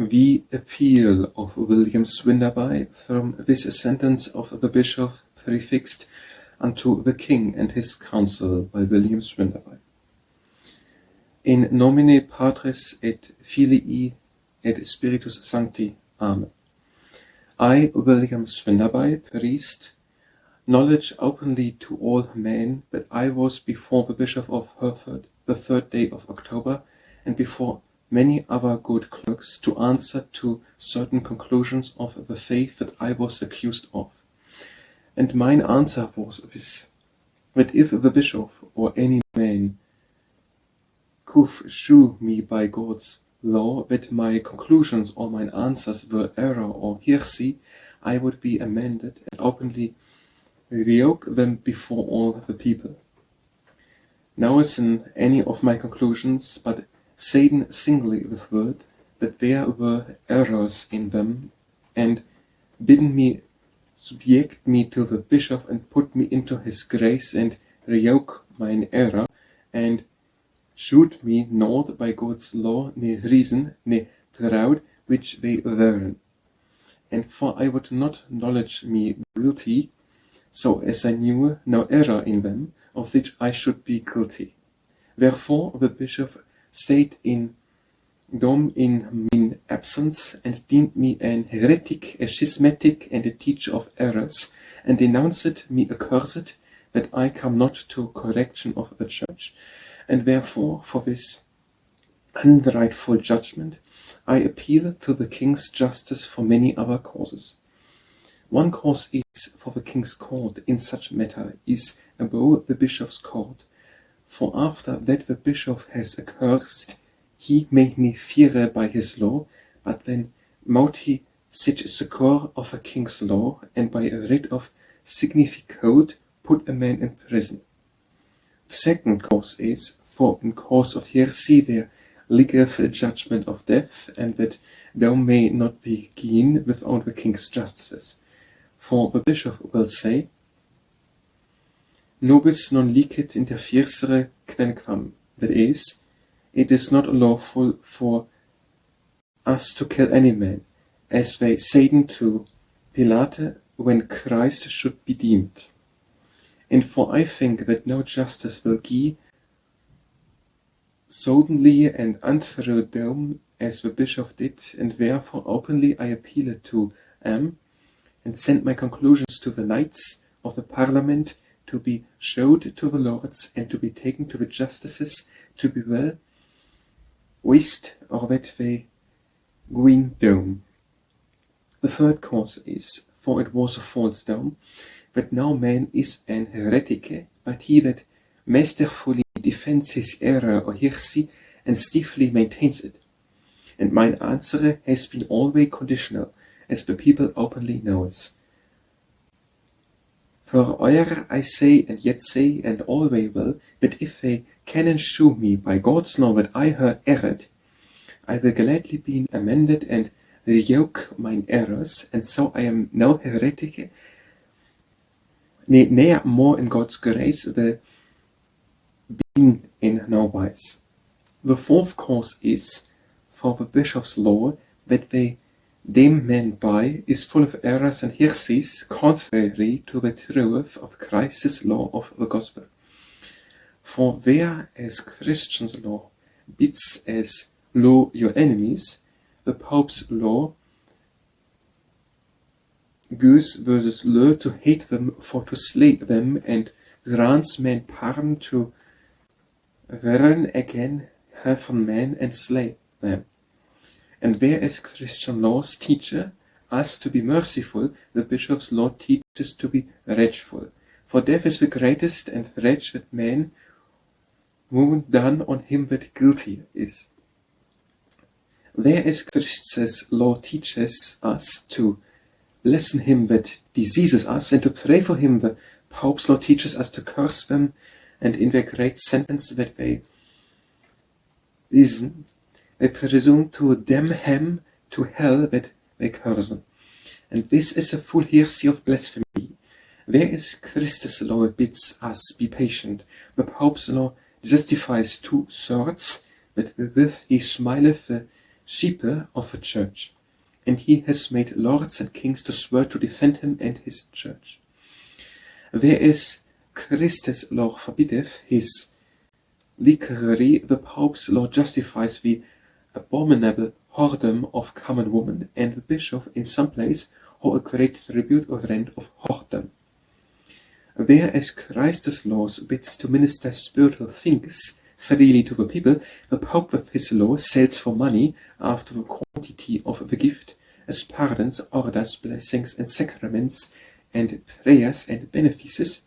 The appeal of William Swinderby from this sentence of the bishop prefixed unto the king and his council by William Swinderby. In nomine Patris et Filii et Spiritus Sancti. Amen. I, William Swinderby, priest, knowledge openly to all men that I was before the Bishop of Hereford the 3rd day of October, and before many other good clerks, to answer to certain conclusions of the faith that I was accused of. And mine answer was this, that if the bishop or any man could shew me by God's law that my conclusions or mine answers were error or heresy, I would be amended and openly revoke them before all the people. Now is in any of my conclusions, but Satan singly with word that there were errors in them, and bidden me subject me to the bishop and put me into his grace and revoke mine error, and shoot me not by God's law, ne reason, ne proud, which they weren. And for I would not knowledge me guilty, so as I knew no error in them, of which I should be guilty. Wherefore the bishop stayed in dom in min absence, and deemed me an heretic, a schismatic, and a teacher of errors, and denounced me accursed, that I come not to correction of the church. And therefore, for this unrightful judgment, I appeal to the king's justice for many other causes. One cause is for the king's court in such matter is above the bishop's court. For after that the bishop has accursed, he made me fear by his law, but then mote he such succor of a king's law, and by a writ of significode put a man in prison. The second cause is, for in cause of heresy there liggeth a judgment of death, and that thou may not be gone without the king's justices. For the bishop will say, Nobis non licet interficere quenquam, that is, it is not lawful for us to kill any man, as they said to Pilate when Christ should be deemed. And for I think that no justice will give suddenly and untrue dome as the bishop did, and therefore openly I appeal to and send my conclusions to the knights of the parliament to be showed to the lords and to be taken to the justices to be well wist or that they gwin dome. The third cause is, for it was a false dome, that no man is an heretic, but he that masterfully defends his error or heresy and stiffly maintains it. And mine answer has been always conditional, as the people openly knows. For e'er I say and yet say and always will, that if they can shew me by God's law that I her erred, I will gladly be amended and revoke mine errors, and so I am no heretic, ne more in God's grace will being in no wise. The fourth cause is, for the bishop's law, that they dem men by is full of errors and heresies contrary to the truth of Christ's law of the gospel. For where as Christian's law bids as law your enemies, the Pope's law goes versus law to hate them for to slay them, and grants men pardon to run again heaven men and slay them. And whereas Christian laws teach us to be merciful, the bishop's law teaches to be rageful. For death is the greatest and rage that man won't done on him that guilty is. Whereas Christ's law teaches us to bless him that diseases us, and to pray for him, the Pope's law teaches us to curse them, and in their great sentence that they presume to damn him to hell that they curse. And this is a full heresy of blasphemy. Whereas Christus' law bids us be patient, the Pope's law justifies two sorts, but with he smileth the shepherd of the church, and he has made lords and kings to swear to defend him and his church. Whereas Christus' law forbiddeth his lechery, the Pope's law justifies the abominable whoredom of common women, and the bishop in some place hold a great tribute or rent of whoredom. Whereas Christus' laws bids to minister spiritual things freely to the people, the Pope with his law sells for money after the quantity of the gift, as pardons, orders, blessings, and sacraments, and prayers and benefices,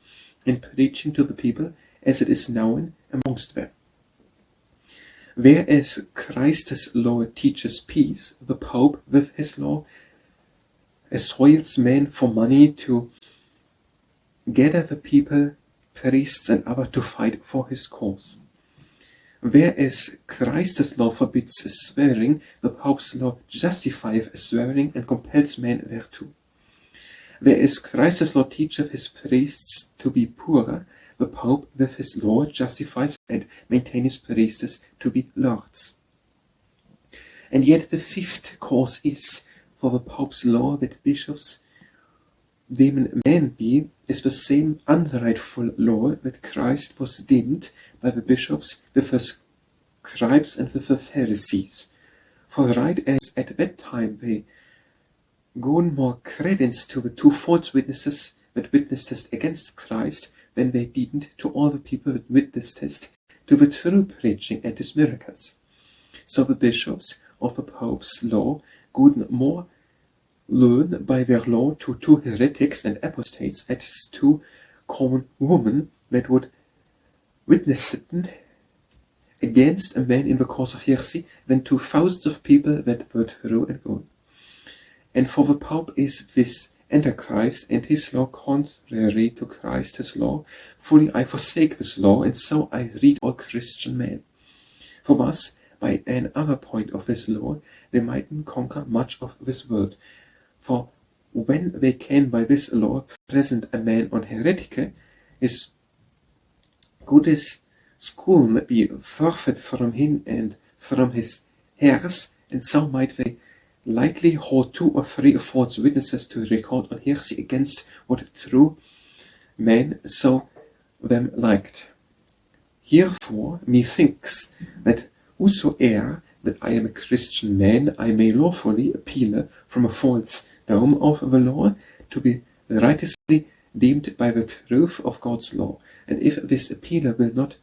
and preaching to the people as it is known amongst them. Whereas Christus' law teaches peace, the Pope with his law assoils men for money to gather the people, priests, and others to fight for his cause. Whereas Christus' law forbids swearing, the Pope's law justifieth swearing and compels men thereto. Whereas Christus' law teacheth his priests to be poor, the Pope with his law justifies and maintains priests to be lords. And yet the fifth cause is, for the Pope's law that bishops deemen men be, is the same unrightful law that Christ was deemed by the bishops with the scribes and with the Pharisees. For right as at that time they gave more credence to the two false witnesses that witnessed against Christ than they did to all the people that witnessed to the true preaching and his miracles. So the bishops of the Pope's law could more learn by their law to two heretics and apostates as to common women that would witness against a man in the cause of heresy than to thousands of people that were true and good. And for the Pope is this Antichrist and his law contrary to Christ's law. Fully I forsake this law, and so I read all Christian men. For thus, by another point of this law, they mightn't conquer much of this world. For when they can by this law present a man on heretic, his good as school be forfeit from him and from his heirs, and so might they lightly hold 2 or 3 false witnesses to record on heresy against what true men so them liked. Herefore methinks that whosoe'er that I am a Christian man, I may lawfully appeal from a false dome of the law to be righteously deemed by the truth of God's law. And if this appeal will not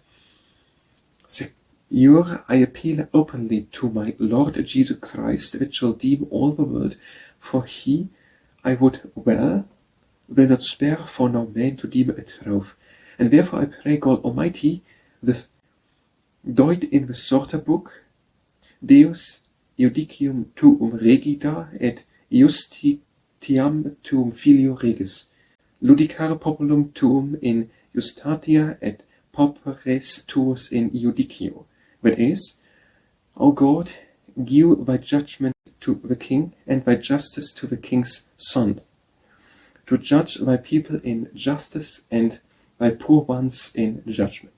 secure, I appeal openly to my Lord Jesus Christ, which shall deem all the world, for he, I would will not spare for no man to deem a truth. And therefore I pray God Almighty, with deut in the sorta book, Deus iudicium tuum regita et justitiam tuum filio regis, ludicare populum tuum in justatia et popores tuus in iudicio. That is, O God, give thy judgment to the king, and thy justice to the king's son, to judge thy people in justice and thy poor ones in judgment.